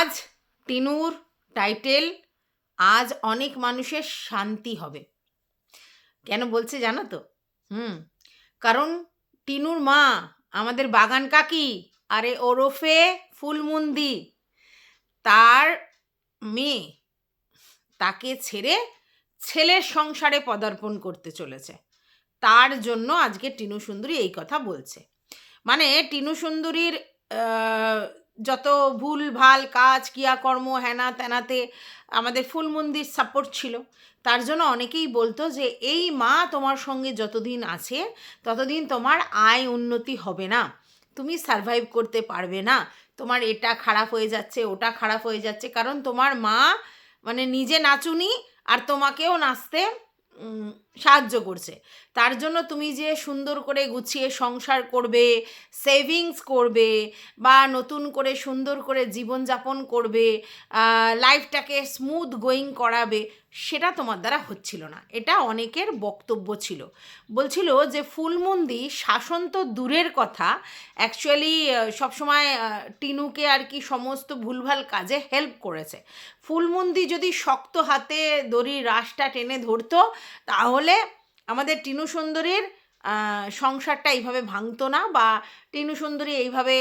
আজ টিনুর টাইটেল, আজ অনেক মানুষের শান্তি হবে। কেন বলছে জানো তো? কারণ টিনুর মা আমাদের বাগান কাকি, আরে ওরফে ফুলমন্দি, তার মেয়ে তাকে ছেড়ে ছেলের সংসারে পদার্পণ করতে চলেছে। তার জন্য আজকে টিনু সুন্দরী এই কথা বলছে। মানে টিনু সুন্দরীর যত ভুল ভাল কাজ ক্রিয়াকর্ম হেনা তেনাতে আমাদের ফুলমন্দির সাপোর্ট ছিল। তার জন্য অনেকেই বলতো যে এই মা তোমার সঙ্গে যতদিন আছে ততদিন তোমার আয় উন্নতি হবে না, তুমি সারভাইভ করতে পারবে না, তোমার এটা খারাপ হয়ে যাচ্ছে ওটা খারাপ হয়ে যাচ্ছে, কারণ তোমার মা মানে নিজে নাচুনি আর তোমাকেও নাচতে সাহায্য করছে। তার জন্য তুমি যে সুন্দর করে গুছিয়ে সংসার করবে, সেভিংস করবে, বা নতুন করে সুন্দর করে জীবনযাপন করবে, লাইফটাকে স্মুথ গোয়িং করাবে, সেটা তোমার দ্বারা হচ্ছিল না। এটা অনেকের বক্তব্য ছিল। বলছিল যে ফুলমন্দি শাসন তো দূরের কথা, অ্যাকচুয়ালি সবসময় টিনুকে আর কি সমস্ত ভুলভাল কাজে হেল্প করেছে। ফুলমন্দি যদি শক্ত হাতে দড়ির রাশটা টেনে ধরতো তাহলে আমাদের টিনু সুন্দরীর সংসারটা এইভাবে ভাঙতো না, বা টিনু সুন্দরী এইভাবে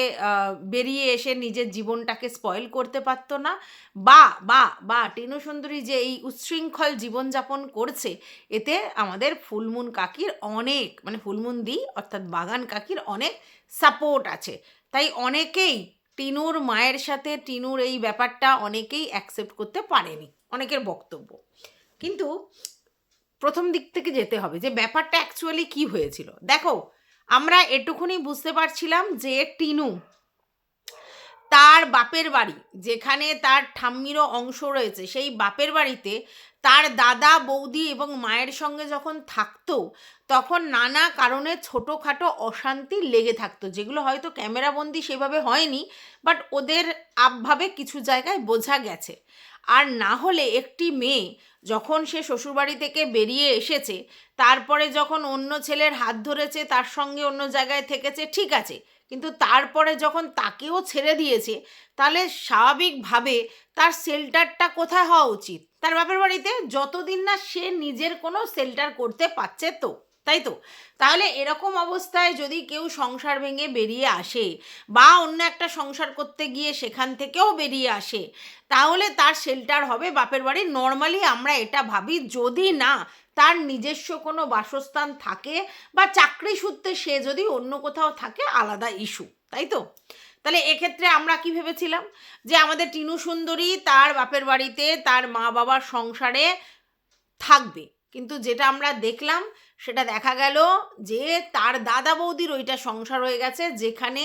বেরিয়ে এসে নিজের জীবনটাকে স্পয়েল করতে পারতো না, বা বা বা টিনু সুন্দরী যে এই উচ্ছৃঙ্খল জীবনযাপন করছে এতে আমাদের ফুলমুন কাকির অনেক, মানে ফুলমুন্দি অর্থাৎ বাগান কাকির অনেক সাপোর্ট আছে। তাই অনেকেই টিনুর মায়ের সাথে টিনুর এই ব্যাপারটা অনেকেই অ্যাকসেপ্ট করতে পারেনি, অনেকের বক্তব্য। কিন্তু প্রথম দিক থেকে যেতে হবে যে ব্যাপারটা অ্যাকচুয়ালি কি হয়েছিল। দেখো, আমরা এটুকুনি বুঝতে পারছিলাম যে টিনু তার বাপের বাড়ি, যেখানে তার ঠাম্মিরও অংশ রয়েছে, সেই বাপের বাড়িতে তার দাদা বৌদি এবং মায়ের সঙ্গে যখন থাকতো তখন নানা কারণে ছোটোখাটো অশান্তি লেগে থাকতো, যেগুলো হয়তো ক্যামেরাবন্দি সেভাবে হয়নি, বাট ওদের আপভাবে কিছু জায়গায় বোঝা গেছে। আর না হলে একটি মেয়ে যখন সে শ্বশুরবাড়ি থেকে বেরিয়ে এসেছে, তারপরে যখন অন্য ছেলের হাত ধরেছে, তার সঙ্গে অন্য জায়গায় থেকেছে, ঠিক আছে, কিন্তু তারপরে যখন তাকেও ছেড়ে দিয়েছে, তাহলে স্বাভাবিকভাবে তার শেল্টারটা কোথায় হওয়া উচিত? তার বাপের বাড়িতে, যতদিন না সে নিজের কোনো শেল্টার করতে পারছে। তো তাই তো? তাহলে এরকম অবস্থায় যদি কেউ সংসার ভেঙে বেরিয়ে আসে বা অন্য একটা সংসার করতে গিয়ে সেখান থেকেও বেরিয়ে আসে, তাহলে তার শেল্টার হবে বাপের বাড়ি। নর্মালি আমরা এটা ভাবি, যদি না তার নিজস্ব কোনো বাসস্থান থাকে বা চাকরি সূত্রে সে যদি অন্য কোথাও থাকে, আলাদা ইস্যু, তাই তো? তাহলে এক্ষেত্রে আমরা কি ভেবেছিলাম যে আমাদের টিনু সুন্দরী তার বাপের বাড়িতে তার মা বাবার সংসারে থাকবে, কিন্তু যেটা আমরা দেখলাম সেটা দেখা গেল যে তার দাদা বৌদির ওইটা সংসার হয়ে গেছে, যেখানে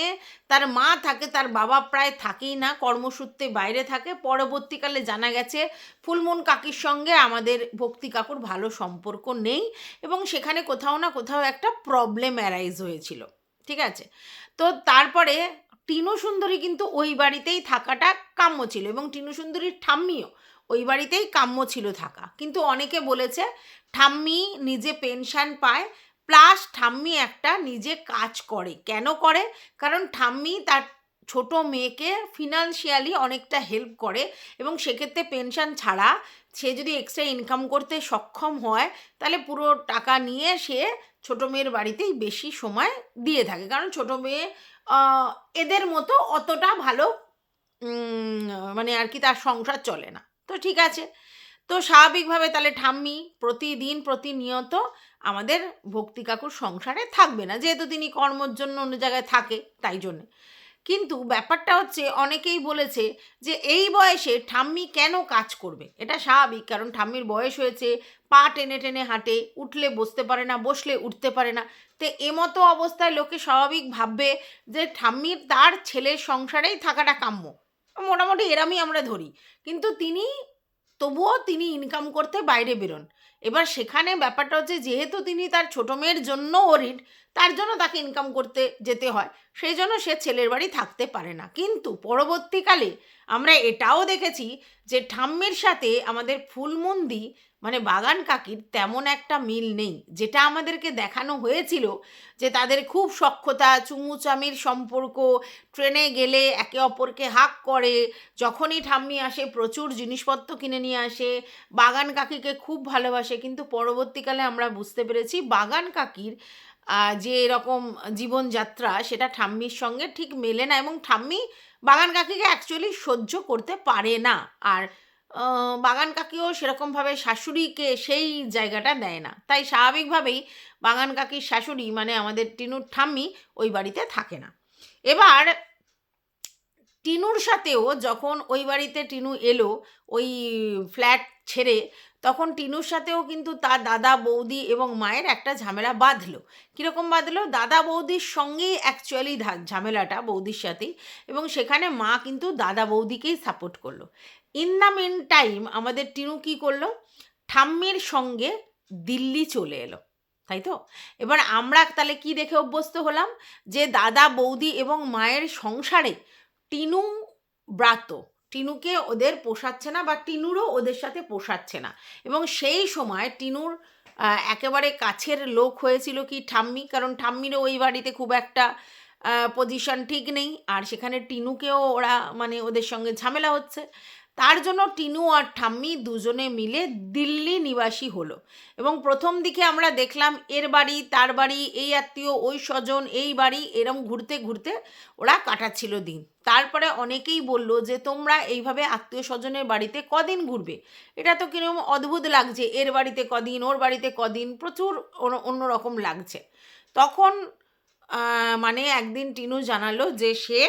তার মা থাকে, তার বাবা প্রায় থাকেই না, কর্মসূত্রে বাইরে থাকে। পরবর্তীকালে জানা গেছে ফুলমন কাকির সঙ্গে আমাদের ভক্তি কাকুর ভালো সম্পর্ক নেই, এবং সেখানে কোথাও না কোথাও একটা প্রবলেম অ্যারাইজ হয়েছিল, ঠিক আছে? তো তারপরে টিনু সুন্দরী কিন্তু ওই বাড়িতেই থাকাটা কাম্য ছিল, এবং টিনু সুন্দরীর ঠাম্মিও ওই বাড়িতেই কাম্য ছিল থাকা। কিন্তু অনেকে বলেছে ঠাম্মি নিজে পেনশন পায়, প্লাস ঠাম্মি একটা নিজে কাজ করে। কেন করে? কারণ ঠাম্মি তার ছোট মেয়েকে ফিনান্সিয়ালি অনেকটা হেল্প করে, এবং সেক্ষেত্রে পেনশন ছাড়া সে যদি এক্সট্রা ইনকাম করতে সক্ষম হয়, তাহলে পুরো টাকা নিয়ে সে ছোটো মেয়ের বাড়িতেই বেশি সময় দিয়ে থাকে, কারণ ছোটো মেয়ে এদের মতো অতটা ভালো মানে আর কি তার সংসার চলে না। তো ঠিক আছে, তো স্বাভাবিকভাবে তাহলে ঠাম্মি প্রতিদিন প্রতিনিয়ত আমাদের ভক্তি কাকুর সংসারে থাকবে না, যেহেতু তিনি কর্মর জন্য অন্য জায়গায় থাকে, তাই জন্যে। কিন্তু ব্যাপারটা হচ্ছে, অনেকেই বলেছে যে এই বয়সে ঠাম্মি কেন কাজ করবে? এটা স্বাভাবিক, কারণ ঠাম্মির বয়স হয়েছে, পা টেনে টেনে হাঁটে, উঠলে বসতে পারে না, বসলে উঠতে পারে না। তো এমতো অবস্থায় লোকে স্বাভাবিক ভাববে যে ঠাম্মির তার ছেলের সংসারেই থাকাটা কাম্য, মোটামুটি এরমই আমরা ধরি। কিন্তু তিনি তবুও তিনি ইনকাম করতে বাইরে বেরোন। এবার সেখানে ব্যাপারটা হচ্ছে, যেহেতু তিনি তার ছোটো মেয়ের জন্য ওরিড, তার জন্য তাকে ইনকাম করতে যেতে হয়, সেই জন্য সে ছেলের বাড়ি থাকতে পারে না। কিন্তু পরবর্তীকালে আমরা এটাও দেখেছি যে ঠাম্মির সাথে আমাদের ফুলমন্দি মানে বাগান কাকির তেমন একটা মিল নেই, যেটা আমাদেরকে দেখানো হয়েছিল যে তাদের খুব সখ্যতা, চুমুচামির সম্পর্ক, ট্রেনে গেলে একে অপরকে হাক করে, যখনই ঠাম্মি আসে প্রচুর জিনিসপত্র কিনে নিয়ে আসে, বাগান কাকিকে খুব ভালোবাসে। কিন্তু পরবর্তীকালে আমরা বুঝতে পেরেছি বাগান কাকির যে এরকম জীবনযাত্রা সেটা ঠাম্মির সঙ্গে ঠিক মেলে না, এবং ঠাম্মি বাগান কাকিকে অ্যাকচুয়ালি সহ্য করতে পারে না। আর বাগান কাকিও সেরকমভাবে শাশুড়িকে সেই জায়গাটা দেয় না, তাই স্বাভাবিকভাবেই বাগান কাকির শাশুড়ি মানে আমাদের টিনুর ঠাম্মি ওই বাড়িতে থাকে না। এবার টিনুর সাথেও যখন ওই বাড়িতে টিনু এলো ওই ফ্ল্যাট ছেড়ে, তখন টিনুর সাথেও কিন্তু তার দাদা বৌদি এবং মায়ের একটা ঝামেলা বাঁধলো। কীরকম বাঁধলো? দাদা বৌদির সঙ্গেই অ্যাকচুয়ালি ঝামেলাটা, বৌদির সাথেই, এবং সেখানে মা কিন্তু দাদা বৌদিকেই সাপোর্ট করলো। ইন দ্য মিন টাইম আমাদের টিনু কী করলো? ঠাম্মির সঙ্গে দিল্লি চলে এলো, তাই তো? এবার আমরা তাহলে কি দেখে অভ্যস্ত হলাম? যে দাদা বৌদি এবং মায়ের সংসারে টিনু ব্রাত, টিনুকে ওদের পোষাচ্ছে না বা টিনুরও ওদের সাথে পোষাচ্ছে না। এবং সেই সময় টিনুর একেবারে কাছের লোক হয়েছিল কি ঠাম্মি, কারণ ঠাম্মিরও ওই বাড়িতে খুব একটা পজিশন ঠিক নেই, আর সেখানে টিনুকেও ওরা মানে ওদের সঙ্গে ঝামেলা হচ্ছে। তার জন্য টিনু আর ঠাম্মি দুজনে মিলে দিল্লি নিবাসী হলো। এবং প্রথম দিকে আমরা দেখলাম এর বাড়ি তার বাড়ি, এই আত্মীয় ওই স্বজন, এই বাড়ি, এরম ঘুরতে ঘুরতে ওরা কাটাচ্ছিল দিন। তারপরে অনেকেই বলল যে তোমরা এইভাবে আত্মীয় স্বজনের বাড়িতে কদিন ঘুরবে? এটা তো কিরকম অদ্ভুত লাগছে, এর বাড়িতে কদিন ওর বাড়িতে কদিন, প্রচুর অন্যরকম লাগছে। তখন মানে একদিন টিনু জানালো যে সে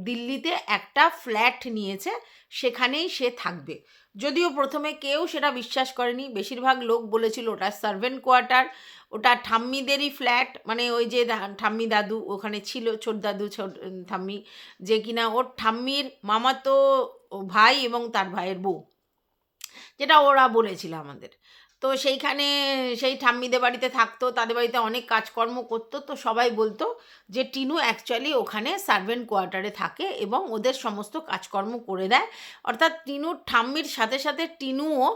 দিল্লিতে একটা ফ্ল্যাট নিয়েছে, সেখানেই সে থাকবে। যদিও প্রথমে কেউ সেটা বিশ্বাস করেনি, বেশিরভাগ লোক বলেছিল ওটা সার্ভেন্ট কোয়ার্টার, ওটা ঠাম্মিদেরই ফ্ল্যাট, মানে ওই যে ঠাম্মি দাদু ওখানে ছিল, ছোট দাদু ছোট ঠাম্মি, যে কিনা ওর ঠাম্মির মামাতো ভাই এবং তার ভাইয়ের বউ, যেটা ওরা বলেছিল আমাদের। তো সেইখানে সেই ঠাম্মিদের বাড়িতে থাকতো, তাদের বাড়িতে অনেক কাজকর্ম করতো। তো সবাই বলতো যে টিনু অ্যাকচুয়ালি ওখানে সার্ভেন্ট কোয়ার্টারে থাকে এবং ওদের সমস্ত কাজকর্ম করে দেয়, অর্থাৎ টিনুর ঠাম্মির সাথে সাথে টিনুও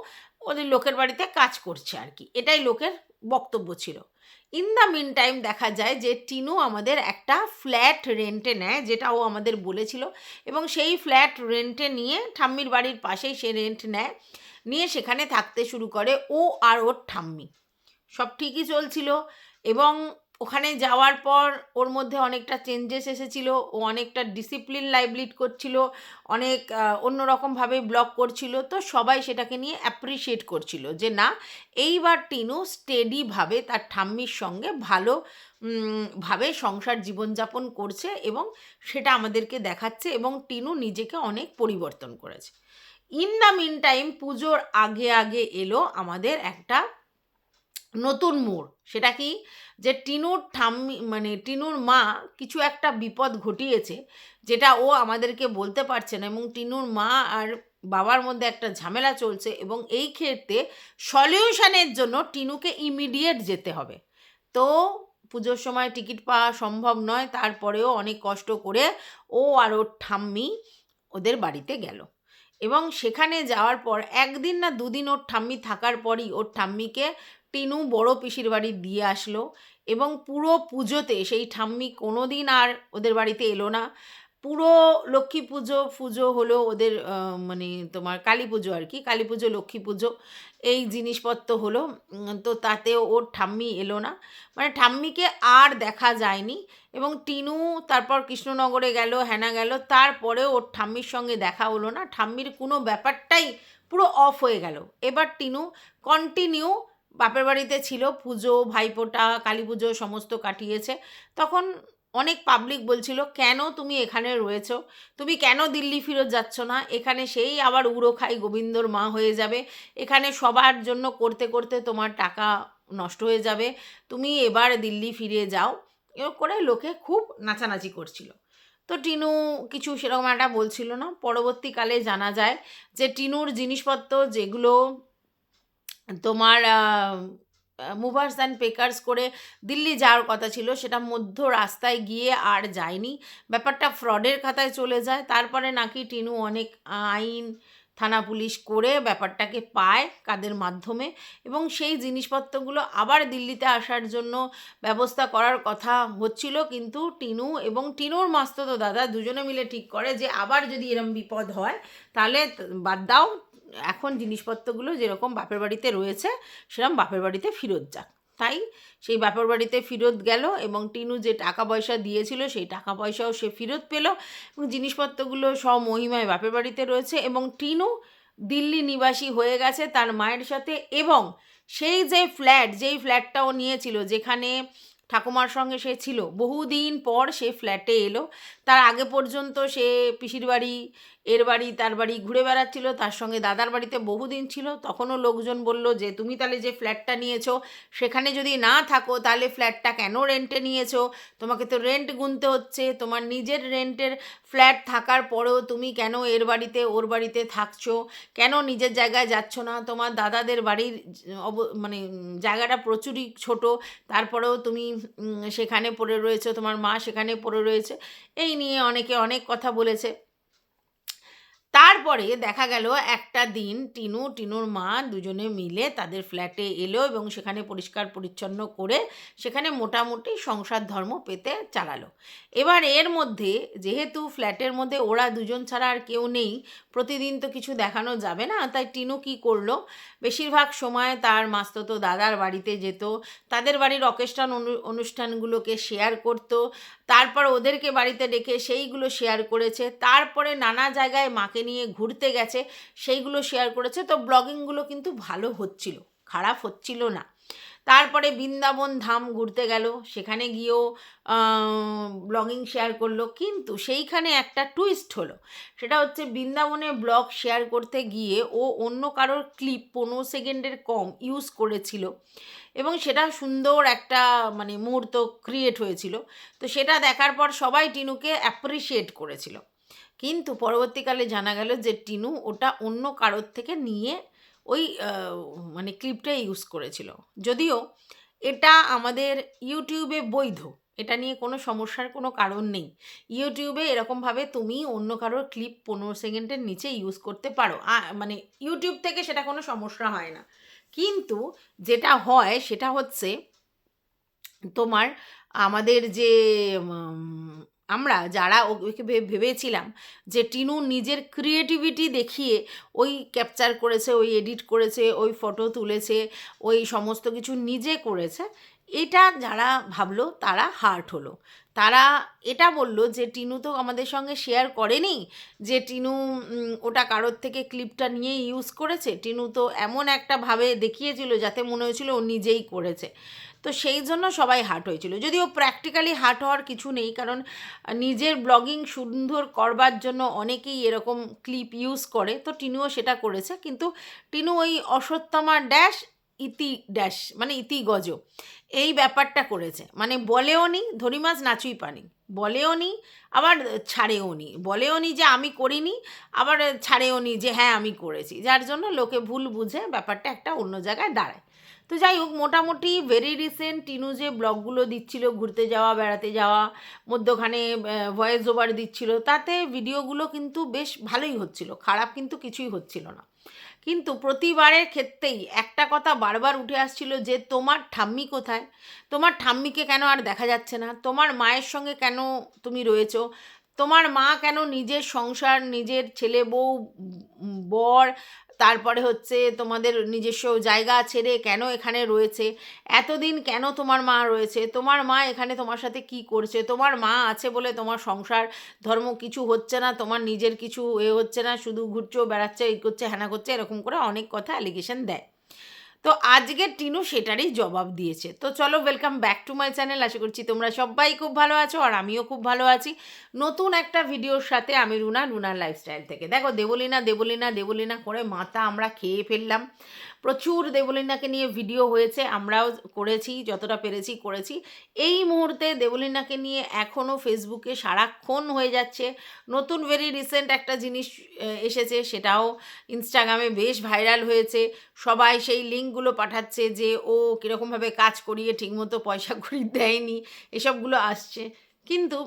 ওদের লোকের বাড়িতে কাজ করছে আর কি, এটাই লোকের বক্তব্য ছিল। ইন দ্য মিন টাইম দেখা যায় যে টিনু আমাদের একটা ফ্ল্যাট রেন্টে নেয়, যেটা ও আমাদের বলেছিল, এবং সেই ফ্ল্যাট রেন্টে নিয়ে ঠাম্মির বাড়ির পাশেই সে রেন্ট নেয়, নিয়ে সেখানে থাকতে শুরু করে ও আর ওর ঠাম্মি। সব ঠিকই চলছিল, এবং ওখানে যাওয়ার পর ওর মধ্যে অনেকটা চেঞ্জেস এসেছিল, ও অনেকটা ডিসিপ্লিন লাইফ লিড করছিল, অনেক অন্যরকমভাবে ব্লগ করছিল। তো সবাই সেটাকে নিয়ে অ্যাপ্রিসিয়েট করছিল যে না, এইবার টিনু স্টেডিভাবে তার ঠাম্মির সঙ্গে ভালো ভাবে সংসার জীবনযাপন করছে, এবং সেটা আমাদেরকে দেখাচ্ছে, এবং টিনু নিজেকে অনেক পরিবর্তন করেছে। ইন দ্য মিন টাইম পুজোর আগে আগে এলো আমাদের একটা নতুন মোড়। সেটা কি? যে টিনুর ঠাম্মি মানে টিনুর মা কিছু একটা বিপদ ঘটিয়েছে, যেটা ও আমাদেরকে বলতে পারছে না, এবং টিনুর মা আর বাবার মধ্যে একটা ঝামেলা চলছে, এবং এই ক্ষেত্রে সলিউশনের জন্য টিনুকে ইমিডিয়েট যেতে হবে। তো পুজোর সময় টিকিট পাওয়া সম্ভব নয়, তারপরেও অনেক কষ্ট করে ও আর ওর ঠাম্মি ওদের বাড়িতে গেল, এবং সেখানে যাওয়ার পর একদিন না দুদিন ওর ঠাম্মি থাকার পরই ওর ঠাম্মিকে টিনু বড় পিসির বাড়ি দিয়ে আসলো, এবং পুরো পুজোতে সেই ঠাম্মি কোনো দিন আর ওদের বাড়িতে এলো না। পুরো লক্ষ্মী পুজো হলো ওদের, মানে তোমার কালী পুজো আর কি, কালী পুজো লক্ষ্মী পুজো এই জিনিসপত্র হলো, তো তাতেও ওর ঠাম্মি এলো না, মানে ঠাম্মিকে আর দেখা যায়নি। এবং টিনু তারপর কৃষ্ণনগরে গেল, হ্যানা গেল, তারপরেও ওর ঠাম্মির সঙ্গে দেখা হলো না, ঠাম্মির কোনো ব্যাপারটাই পুরো অফ হয়ে গেল। এবার টিনু কন্টিনিউ বাপের বাড়িতে ছিল, পুজো ভাইফোঁটা কালী পুজো সমস্ত কাটিয়েছে। তখন অনেক পাবলিক বলছিল কেন তুমি এখানে রয়েছো, তুমি কেন দিল্লি ফিরত যাচ্ছ না, এখানে সেই আবার উড়ো খাই গোবিন্দর মা হয়ে যাবে, এখানে সবার জন্য করতে করতে তোমার টাকা নষ্ট হয়ে যাবে, তুমি এবার দিল্লি ফিরে যাও, এরকম করে লোকে খুব নাচানাচি করছিল। তো টিনু কিছু সেরকম একটা বলছিল না। পরবর্তীকালে জানা যায় যে টিনুর জিনিসপত্র যেগুলো তোমার মুভার্স অ্যান্ড পেকার্স করে দিল্লি যাওয়ার কথা ছিল, সেটা মধ্য রাস্তায় গিয়ে আর যায়নি, ব্যাপারটা ফ্রডের খাতায় চলে যায়। তারপরে নাকি টিনু অনেক আইন থানা পুলিশ করে ব্যাপারটাকে পায় কাদের মাধ্যমে, এবং সেই জিনিসপত্রগুলো আবার দিল্লিতে আসার জন্য ব্যবস্থা করার কথা হচ্ছিল। কিন্তু টিনু এবং টিনুর মাস্তুতো দাদা দুজনে মিলে ঠিক করে যে আবার যদি এরম বিপদ হয় তাহলে বাদ দাও, এখন জিনিসপত্রগুলো যেরকম বাপের বাড়িতে রয়েছে সেরকম বাপের বাড়িতে ফেরত যাক। তাই সেই বাপের বাড়িতে ফেরত গেল, এবং টিনু যে টাকা পয়সা দিয়েছিল সেই টাকা পয়সাও সে ফেরত পেল, এবং জিনিসপত্রগুলো স্বমহিমায় বাপের বাড়িতে রয়েছে, এবং টিনু দিল্লি নিবাসী হয়ে গেছে তার মায়ের সাথে। এবং সেই যে যেই ফ্ল্যাটটা ও নিয়েছিল, যেখানে ঠাকুমার সঙ্গে সে ছিল, বহুদিন পর সে ফ্ল্যাটে এলো। তার আগে পর্যন্ত সে পিসির বাড়ি, এর বাড়ি, তার বাড়ি ঘুরে বেড়াচ্ছিল, তার সঙ্গে দাদার বাড়িতে বহুদিন ছিল। তখনও লোকজন বলল যে তুমি তাহলে যে ফ্ল্যাটটা নিয়েছো সেখানে যদি না থাকো তাহলে ফ্ল্যাটটা কেন রেন্টে নিয়েছো, তোমাকে তো রেন্ট গুনতে হচ্ছে, তোমার নিজের রেন্টের ফ্ল্যাট থাকার পরেও তুমি কেন এর বাড়িতে ওর বাড়িতে থাকছো, কেন নিজের জায়গায় যাচ্ছ না, তোমার দাদাদের বাড়ির মানে জায়গাটা প্রচুরই ছোট, তারপরেও তুমি সেখানে পড়ে রয়েছো, তোমার মা সেখানে পড়ে রয়েছে। এই নিয়ে অনেকে অনেক কথা বলেছে। তারপরে দেখা গেল একটা দিন টিনুর মা দুজনে মিলে তাদের ফ্ল্যাটে এলো, এবং সেখানে পরিষ্কার পরিচ্ছন্ন করে সেখানে মোটামুটি সংসার ধর্ম পেতে চালালো। এবার এর মধ্যে যেহেতু ফ্ল্যাটের মধ্যে ওরা দুজন ছাড়া আর কেউ নেই, প্রতিদিন তো কিছু দেখানো যাবে না, তাই টিনু কী করলো, বেশিরভাগ সময় তার মাস্তুতো দাদার বাড়িতে যেত, তাদের বাড়ির অকেশন অনুষ্ঠানগুলোকে শেয়ার করতো, তারপর ওদেরকে বাড়িতে ডেকে সেইগুলো শেয়ার করেছে, তারপরে নানা জায়গায় মাকে নিয়ে ঘুরতে গেছে, সেইগুলো শেয়ার করেছে। তো ব্লগিংগুলো কিন্তু ভালো হচ্ছিল, খারাপ হচ্ছিল না। তারপরে বৃন্দাবন ধাম ঘুরতে গেল, সেখানে গিয়েও ব্লগিং শেয়ার করলো। কিন্তু সেইখানে একটা টুইস্ট হলো, সেটা হচ্ছে বৃন্দাবনে ব্লগ শেয়ার করতে গিয়ে ও অন্য কারোর ক্লিপ 15 সেকেন্ডের কম ইউজ করেছিল, এবং সেটা সুন্দর একটা মানে মুহূর্ত ক্রিয়েট হয়েছিল। তো সেটা দেখার পর সবাই টিনুকে অ্যাপ্রিসিয়েট করেছিল, কিন্তু পরবর্তীকালে জানা গেল যে টিনু ওটা অন্য কারোর থেকে নিয়ে ওই মানে ক্লিপটা ইউজ করেছিল। যদিও এটা আমাদের ইউটিউবে বৈধ, এটা নিয়ে কোনো সমস্যার কোনো কারণ নেই। ইউটিউবে এরকমভাবে তুমি অন্য কারোর ক্লিপ 15 সেকেন্ডের নিচে ইউজ করতে পারো, মানে ইউটিউব থেকে সেটা কোনো সমস্যা হয় না। কিন্তু যেটা হয় সেটা হচ্ছে তোমার আমাদের যে আমরা যারা ওকে ভেবেছিলাম যে টিনু নিজের ক্রিয়েটিভিটি দেখিয়ে ওই ক্যাপচার করেছে, ওই এডিট করেছে, ওই ফটো তুলেছে, ওই সমস্ত কিছু নিজে করেছে, এটা যারা ভাবলো তারা হার্ট হলো। তারা এটা বলল যে টিনু তো আমাদের সঙ্গে শেয়ার করেনি, যে টিনু ওটা কারোর থেকে ক্লিপটা নিয়ে ইউজ করেছে, টিনু তো এমন একটা ভাবে দেখিয়েছিল যাতে মনে হয়েছিল ও নিজেই করেছে। তো সেই জন্য সবাই হার্ট হয়েছিল, যদিও প্র্যাকটিক্যালি হার্ট হওয়ার কিছু নেই, কারণ নিজের ব্লগিং সুন্দর করবার জন্য অনেকেই এরকম ক্লিপ ইউজ করে, তো টিনুও সেটা করেছে। কিন্তু টিনু ওই অশ্বত্থামা ড্যাশ ইতি ড্যাশ মানে ইতি গজ এই ব্যাপারটা করেছে, মানে বলেও নি ধরি মাছ নাচুই পানি, বলেও নি আবার ছাড়েও নি, বলেও নি যে আমি করিনি, আবার ছাড়েও নি যে হ্যাঁ আমি করেছি, যার জন্য লোকে ভুল বুঝে ব্যাপারটা একটা অন্য জায়গায় দাঁড়ায়। তো যাই হোক, মোটামুটি ভেরি রিসেন্ট টিনু যে ব্লগগুলো দিচ্ছিল, ঘুরতে যাওয়া, বেড়াতে যাওয়া, মধ্যখানে ভয়েস ওভার দিচ্ছিল, তাতে ভিডিওগুলো কিন্তু বেশ ভালোই হচ্ছিল, খারাপ কিন্তু কিছুই হচ্ছিল না। কিন্তু প্রতিবারের ক্ষেত্রেই একটা কথা বারবার উঠে আসছিল যে তোমার ঠাম্মি কোথায়, তোমার ঠাম্মিকে কেন আর দেখা যাচ্ছে না, তোমার মায়ের সঙ্গে কেন তুমি রয়েছো, তোমার মা কেন নিজের সংসার, নিজের ছেলে বউ, বর, তারপরে হচ্ছে তোমাদের নিজস্ব জায়গা ছেড়ে কেন এখানে রয়েছে, এতদিন কেন তোমার মা রয়েছে, তোমার মা এখানে তোমার সাথে কি করছে, তোমার মা আছে বলে তোমার সংসার ধর্ম কিছু হচ্ছে না, তোমার নিজের কিছু হচ্ছে না, শুধু ঘুরছো, বেড়াচ্ছে, এই করছে, হ্যানা করছে, এরকম করে অনেক কথা অ্যালিগেশন দেয়। তো আজকে টিনু সেটারই জবাব দিয়েছে। তো চলো, welcome back to my channel. আশা করছি তোমরা সবাই খুব ভালো আছো, আর আমিও খুব ভালো আছি। নতুন একটা ভিডিওর সাথে আমি রুনার লাইফস্টাইল থেকে। দেখো, দেবলীনা করে মাথা আমরা খেয়ে ফেললাম। প্রচুর দেবলীনাকে নিয়ে ভিডিও হয়েছে, আমরাও করেছি, যতটা পেরেছি করেছি। এই মুহূর্তে দেবলীনাকে নিয়ে এখনও ফেসবুকে সারাক্ষণ হয়ে যাচ্ছে। নতুন ভেরি রিসেন্ট একটা জিনিস এসেছে, সেটাও ইনস্টাগ্রামে বেশ ভাইরাল হয়েছে। সবাই সেই লিঙ্ক লিঙ্কগুলো পাঠাচ্ছে যে ও কীরকমভাবে কাজ করিয়ে ঠিকমতো পয়সা করি দেয়নি, এসবগুলো আসছে। কিন্তু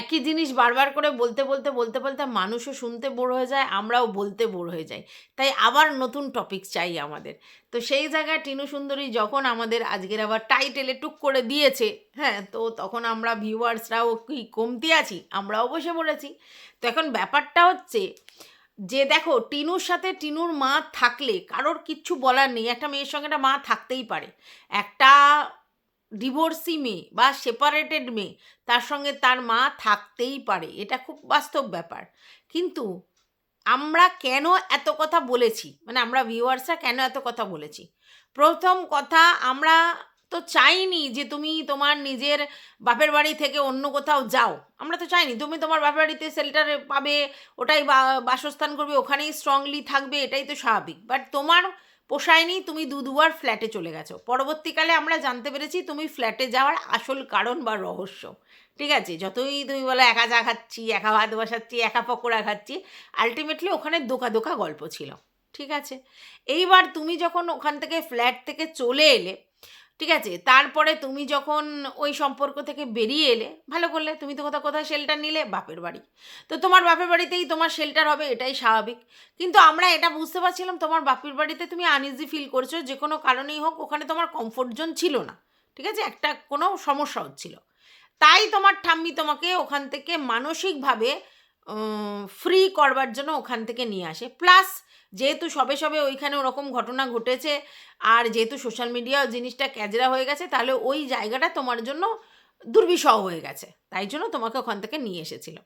একই জিনিস বারবার করে বলতে বলতে বলতে বলতে মানুষও শুনতে বোর হয়ে যায়, আমরাও বলতে বোর হয়ে যাই। তাই আবার নতুন টপিক চাই আমাদের। তো সেই জায়গায় টিনু সুন্দরী যখন আমাদের আজকের আবার টাইটেলে টুক করে দিয়েছে, হ্যাঁ, তো তখন আমরা ভিউয়ার্সরাও কি কমতি আছি, আমরাও বসে পড়েছি। তো এখন ব্যাপারটা হচ্ছে যে দেখো, টিনুর সাথে টিনুর মা থাকলে কারোর কিচ্ছু বলার নেই। একটা মেয়ের সঙ্গে একটা মা থাকতেই পারে। একটা ডিভোর্সি মেয়ে বা সেপারেটেড মেয়ে, তার সঙ্গে তার মা থাকতেই পারে, এটা খুব বাস্তব ব্যাপার। কিন্তু আমরা কেন এত কথা বলেছি, মানে আমরা ভিউয়ার্সরা কেন এত কথা বলেছি? প্রথম কথা, আমরা তো চাইনি যে তুমি তোমার নিজের বাপের বাড়ি থেকে অন্য কোথাও যাও। আমরা তো চাইনি তুমি তোমার বাপের বাড়িতে শেল্টারে পাবে, ওটাই বাসস্থান করবে, ওখানেই স্ট্রংলি থাকবে, এটাই তো স্বাভাবিক। বাট তোমার পোষায়নি, তুমি দুবার ফ্ল্যাটে চলে গেছো। পরবর্তীকালে আমরা জানতে পেরেছি তুমি ফ্ল্যাটে যাওয়ার আসল কারণ বা রহস্য। ঠিক আছে, যতই তুমি বলো একা চা খাচ্ছি, একা ভাত বসাচ্ছি, একা পকোড়া খাচ্ছি, আলটিমেটলি ওখানে দোকা দোকা গল্প ছিল। ঠিক আছে, এইবার তুমি যখন ওখান থেকে ফ্ল্যাট থেকে চলে এলে, ঠিক আছে, তারপরে তুমি যখন ওই সম্পর্ক থেকে বেরিয়ে এলে, ভালো করলে, তুমি তো কোথায় শেল্টার নিলে? বাপের বাড়ি। তো তোমার বাপের বাড়িতেই তোমার শেল্টার হবে, এটাই স্বাভাবিক। কিন্তু আমরা এটা বুঝতে পারছিলাম তোমার বাপের বাড়িতে তুমি আনইজি ফিল করছো, যে কোনো কারণেই হোক, ওখানে তোমার কমফোর্ট জোন ছিল না। ঠিক আছে, একটা কোনো সমস্যা হচ্ছিল, তাই তোমার ঠাম্মি তোমাকে ওখান থেকে মানসিকভাবে ফ্রি করবার জন্য ওখান থেকে নিয়ে আসে। প্লাস যেহেতু সবে সবে ওইখানে ওরকম ঘটনা ঘটেছে, আর যেহেতু সোশ্যাল মিডিয়া জিনিসটা ক্যাজরা হয়ে গেছে, তাহলে ওই জায়গাটা তোমার জন্য দুর্বিষহ হয়ে গেছে, তাই জন্য তোমাকে ওখান থেকে নিয়ে এসেছিল।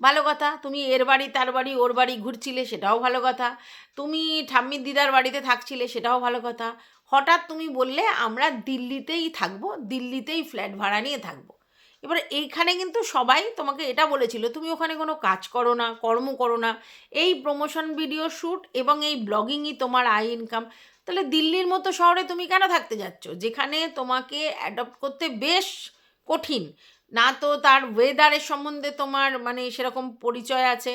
ভালো কথা, তুমি এর বাড়ি তার বাড়ি ওর বাড়ি ঘুরছিলে, সেটাও ভালো কথা। তুমি ঠাম্মির দিদার বাড়িতে থাকছিলে, সেটাও ভালো কথা। হঠাৎ তুমি বললে আমরা দিল্লিতেই থাকবো, দিল্লিতেই ফ্ল্যাট ভাড়া নিয়ে থাকবো। এবার এইখানে কিন্তু সবাই তোমাকে এটা বলেছিল তুমি ওখানে কোনো কাজ করো না, কর্ম করো না, এই প্রমোশন ভিডিও শ্যুট এবং এই ব্লগিংই তোমার আয় ইনকাম। তাহলে দিল্লির মতো শহরে তুমি কেন থাকতে যাচ্ছ, যেখানে তোমাকে অ্যাডপ্ট করতে বেশ কঠিন? না তো তার ওয়েদারের সম্বন্ধে তোমার মানে সেরকম পরিচয় আছে,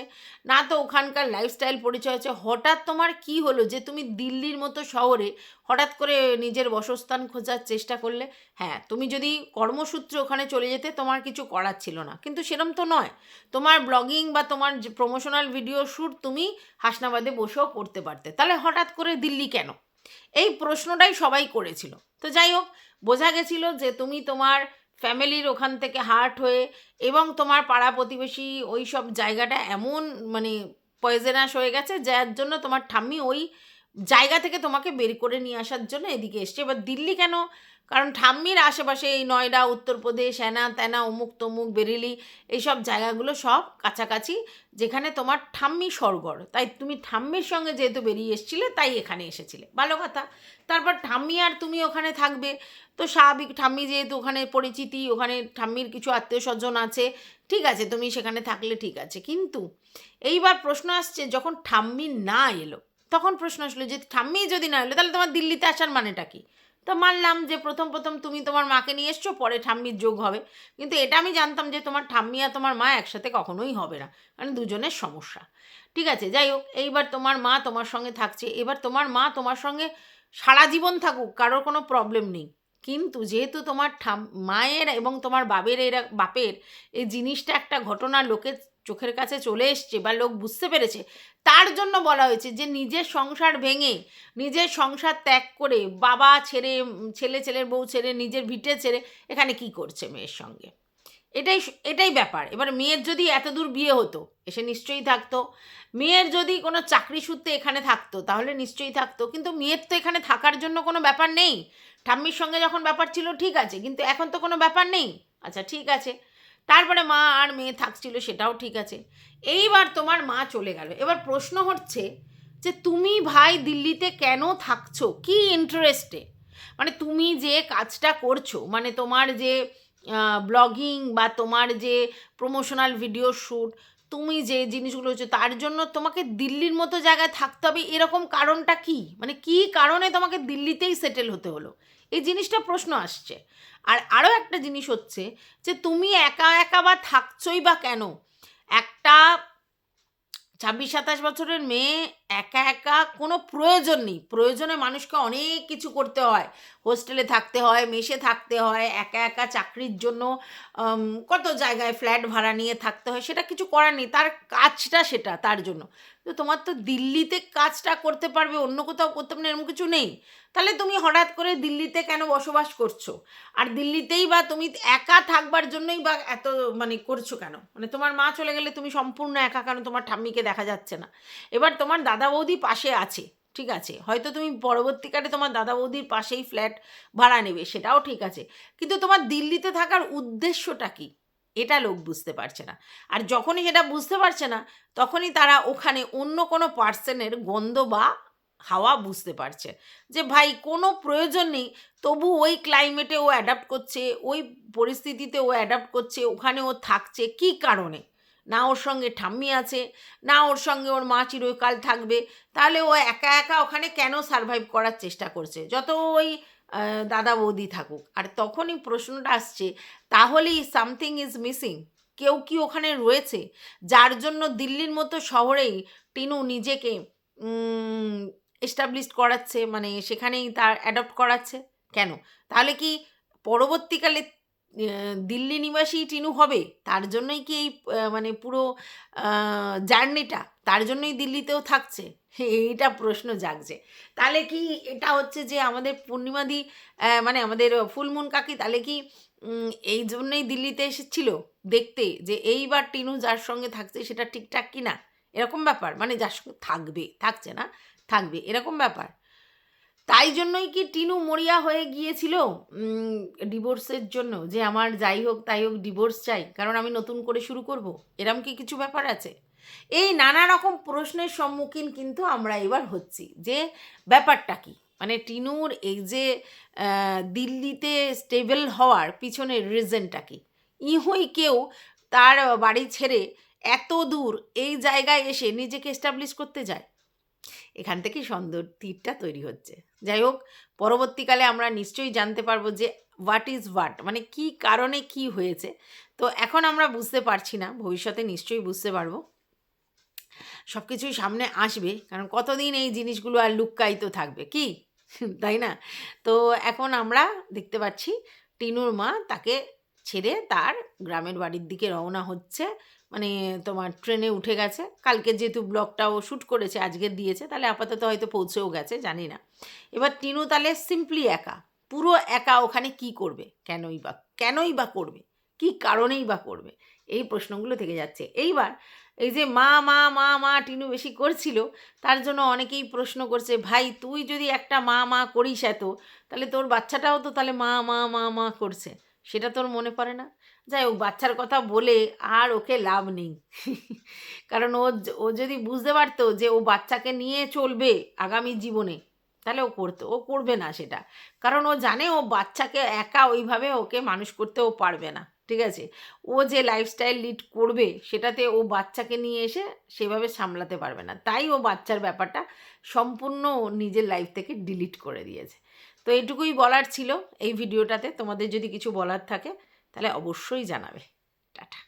না তো ওখানকার লাইফস্টাইল পরিচয় আছে। হঠাৎ তোমার কি হলো যে তুমি দিল্লির মতো শহরে হঠাৎ করে নিজের বাসস্থান খোঁজার চেষ্টা করলে? হ্যাঁ, তুমি যদি কর্মসূত্রে ওখানে চলে যেতে, তোমার কিছু করার ছিল না, কিন্তু সেরম তো নয়। তোমার ব্লগিং বা তোমার যে প্রমোশনাল ভিডিও শ্যুট তুমি হাসনাবাদে বসেও করতে পারতে, তাহলে হঠাৎ করে দিল্লি কেন? এই প্রশ্নটাই সবাই করেছিল। তো যাই হোক, বোঝা গেছিল যে তুমি তোমার ফ্যামিলির ওখান থেকে হার্ট হয়ে এবং তোমার পাড়া প্রতিবেশী ওই সব জায়গাটা এমন মানে পয়জেনাস হয়ে গেছে, যার জন্য তোমার ঠাম্মি ওই জায়গা থেকে তোমাকে বের করে নিয়ে আসার জন্য এদিকে এসছে। এবার দিল্লি কেন? কারণ ঠাম্মির আশেপাশে এই নয়ডা, উত্তরপ্রদেশ, হ্যানা ত্যানা, অমুক তমুক, বেরেলি, এইসব জায়গাগুলো সব কাছাকাছি, যেখানে তোমার ঠাম্মি সরগড়। তাই তুমি ঠাম্মির সঙ্গে যেহেতু বেরিয়ে এসেছিলে, তাই এখানে এসেছিলে, ভালো কথা। তারপর ঠাম্মি আর তুমি ওখানে থাকবে, তো স্বাভাবিক, ঠাম্মি যেহেতু ওখানে পরিচিতি, ওখানে ঠাম্মির কিছু আত্মীয় স্বজন আছে, ঠিক আছে, তুমি সেখানে থাকলে ঠিক আছে। কিন্তু এইবার প্রশ্ন আসছে, যখন ঠাম্মি না এলো, তখন প্রশ্ন আসলো যে ঠাম্মি যদি না এলো, তাহলে তোমার দিল্লিতে আসার মানেটা কি? তো মানলাম যে প্রথম প্রথম তুমি তোমার মাকে নিয়ে এসছো, পরে ঠাম্মির যোগ হবে। কিন্তু এটা আমি জানতাম যে তোমার ঠাম্মি আর তোমার মা একসাথে কখনোই হবে না, কারণ দুজনের সমস্যা। ঠিক আছে, যাই হোক, এইবার তোমার মা তোমার সঙ্গে থাকছে, এবার তোমার মা তোমার সঙ্গে সারা জীবন থাকুক, কারোর কোনো প্রবলেম নেই। কিন্তু যেহেতু তোমার মায়ের এবং তোমার বাপের এই জিনিসটা একটা ঘটনা লোকের চোখের কাছে চলে এসছে বা লোক বুঝতে পেরেছে, তার জন্য বলা হয়েছে যে নিজের সংসার ভেঙে, নিজের সংসার ত্যাগ করে, বাবা ছেড়ে, ছেলের বউ ছেড়ে, নিজের ভিটে ছেড়ে এখানে কি করছে মেয়ের সঙ্গে? এটাই এটাই ব্যাপার। এবার মেয়ের যদি এত দূর বিয়ে হতো, এসে নিশ্চয়ই থাকতো। মেয়ের যদি কোনো চাকরি সূত্রে এখানে থাকতো, তাহলে নিশ্চয়ই থাকতো। কিন্তু মেয়ের তো এখানে থাকার জন্য কোনো ব্যাপার নেই। ঠাম্মির সঙ্গে যখন ব্যাপার ছিল ঠিক আছে, কিন্তু এখন তো কোনো ব্যাপার নেই। আচ্ছা ঠিক আছে, তারপরে মা আর মেয়ে থাকছিল, সেটাও ঠিক আছে। এইবার তোমার মা চলে গেল। এবার প্রশ্ন হচ্ছে যে তুমি ভাই দিল্লিতে কেন থাকছো, কি ইন্টারেস্টে? মানে তুমি যে কাজটা করছো, মানে তোমার যে ব্লগিং বা তোমার যে প্রমোশনাল ভিডিও শ্যুট, তুমি যে জিনিসগুলো হচ্ছে, তার জন্য তোমাকে দিল্লির মতো জায়গায় থাকতে হবে, এরকম কারণটা কি? মানে কি কারণে তোমাকে দিল্লিতেই সেটেল হতে হলো? এই জিনিসটা প্রশ্ন আসছে। আর আরও একটা জিনিস হচ্ছে যে তুমি একা একা বা থাকছোই বা কেন? একটা 26-27 বছরের মেয়ে একা একা কোনো প্রয়োজন নেই। প্রয়োজনে মানুষকে অনেক কিছু করতে হয়, হোস্টেলে থাকতে হয়, মেসে থাকতে হয়, একা একা চাকরির জন্য কত জায়গায় ফ্ল্যাট ভাড়া নিয়ে থাকতে হয়, সেটা কিছু করার নেই, তার কাজটা সেটা তার জন্য। তো তোমার তো দিল্লিতে কাজটা করতে পারবে, অন্য কোথাও করতে পারবে না, এরকম কিছু নেই। তাহলে তুমি হঠাৎ করে দিল্লিতে কেন বসবাস করছো? আর দিল্লিতেই বা তুমি একা থাকবার জন্যই বা এত মানে করছো কেন? মানে তোমার মা চলে গেলে তুমি সম্পূর্ণ একা কেন? তোমার ঠাম্মিকে দেখা যাচ্ছে না। এবার তোমার দাদা বৌদি পাশে আছে, ঠিক আছে, হয়তো তুমি পরবর্তীকালে তোমার দাদা বৌদির পাশেই ফ্ল্যাট ভাড়া নেবে, সেটাও ঠিক আছে, কিন্তু তোমার দিল্লিতে থাকার উদ্দেশ্যটা কি? এটা লোক বুঝতে পারছে না। আর যখনই সেটা বুঝতে পারছে না, তখনই তারা ওখানে অন্য কোনো পার্সনের গন্ধ বা হাওয়া বুঝতে পারছে, যে ভাই কোনো প্রয়োজন নেই, তবু ওই ক্লাইমেটে ও অ্যাডাপ্ট করছে, ওই পরিস্থিতিতে ও অ্যাডাপ্ট করছে, ওখানে ও থাকছে কী কারণে? না ওর সঙ্গে ঠাম্মি আছে, না ওর সঙ্গে ওর মা চিরকাল থাকবে, তাহলে ও একা একা ওখানে কেন সারভাইভ করার চেষ্টা করছে, যত ওই দাদা বৌদি থাকুক। আর তখনই প্রশ্নটা আসছে, তাহলেই সামথিং ইজ মিসিং। কেউ কি ওখানে রয়েছে যার জন্য দিল্লির মতো শহরেই টিনু নিজেকে এস্টাবলিশ করাচ্ছে, মানে সেখানেই তার অ্যাডপ্ট করাচ্ছে কেন? তাহলে কি পরবর্তীকালে দিল্লি নিবাসী টিনু হবে? তার জন্যই কি এই মানে পুরো জার্নিটা, তার জন্যই দিল্লিতেও থাকছে? এইটা প্রশ্ন জাগছে। তাহলে কি এটা হচ্ছে যে আমাদের পূর্ণিমাদি, মানে আমাদের ফুলমুন কাকি, তাহলে কি এই জন্যই দিল্লিতে এসেছিল দেখতে যে এইবার টিনু যার সঙ্গে থাকছে সেটা ঠিকঠাক কি না, এরকম ব্যাপার? মানে যার সঙ্গে থাকবে, থাকছে না, থাকবে, এরকম ব্যাপার? তাই জন্যই কি টিনু মরিয়া হয়ে গিয়েছিল ডিভোর্সের জন্য, যে আমার যাই হোক তাই হোক ডিভোর্স চাই, কারণ আমি নতুন করে শুরু করব? এরম কি কিছু ব্যাপার আছে? এই নানা রকম প্রশ্নের সম্মুখীন কিন্তু আমরা এবার হচ্ছি, যে ব্যাপারটা কি, মানে টিনুর এই যে দিল্লিতে স্টেবল হওয়ার পিছনের রিজনটা কি? ইহুই কেউ তার বাড়ি ছেড়ে এত দূর এই জায়গায় এসে নিজেকে এস্টাবলিশ করতে যায়? এখান থেকেই সন্দেহ তীরটা তৈরি হচ্ছে। যাই হোক, পরবর্তীকালে আমরা নিশ্চয়ই জানতে পারবো যে হোয়াট ইজ হোয়াট, মানে কী কারণে কি হয়েছে। তো এখন আমরা বুঝতে পারছি না, ভবিষ্যতে নিশ্চয়ই বুঝতে পারবো, সব কিছুই সামনে আসবে, কারণ কতদিন এই জিনিসগুলো আর লুক্কায়িত থাকবে কি? তাই না? তো এখন আমরা দেখতে পাচ্ছি টিনুর মা তাকে ছেড়ে তার গ্রামের বাড়ির দিকে রওনা হচ্ছে, মানে তোমার ট্রেনে উঠে গেছে। কালকে যেহেতু ব্লগটা ও শ্যুট করেছে, আজকের দিয়েছে, তাহলে আপাতত হয়তো পৌঁছেও গেছে, জানি না। এবার টিনু তাহলে সিম্পলি একা, পুরো একা ওখানে কি করবে? কেনই বা করবে? কি কারণেই বা করবে? এই প্রশ্নগুলো থেকে যাচ্ছে। এইবার এই যে মা মা মা মা টিনু বেশি করছিল, তার জন্য অনেকেই প্রশ্ন করছে, ভাই তুই যদি একটা মা মা করিস এত, তাহলে তোর বাচ্চাটাও তো তাহলে মা মা মা মা করছে, সেটা তোর মনে পড়ে না? যাই হোক, বাচ্চার কথা বলে আর ওকে লাভ নেই। কারণ ও যদি বুঝতে পারতো যে ও বাচ্চাকে নিয়ে চলবে আগামী জীবনে, তাহলে ও করবে না সেটা। কারণ ও জানে ও বাচ্চাকে একা ওইভাবে ওকে মানুষ করতে ও পারবে না, ঠিক আছে? ও যে লাইফস্টাইল লিড করবে সেটাতে ও বাচ্চাকে নিয়ে এসে সেভাবে সামলাতে পারবে না, তাই ও বাচ্চার ব্যাপারটা সম্পূর্ণ ও নিজের লাইফ থেকে ডিলিট করে দিয়েছে। তো এইটুকুই বলার ছিল এই ভিডিওটাতে। তোমাদের যদি কিছু বলার থাকে তাহলে অবশ্যই জানাবে। টাটা।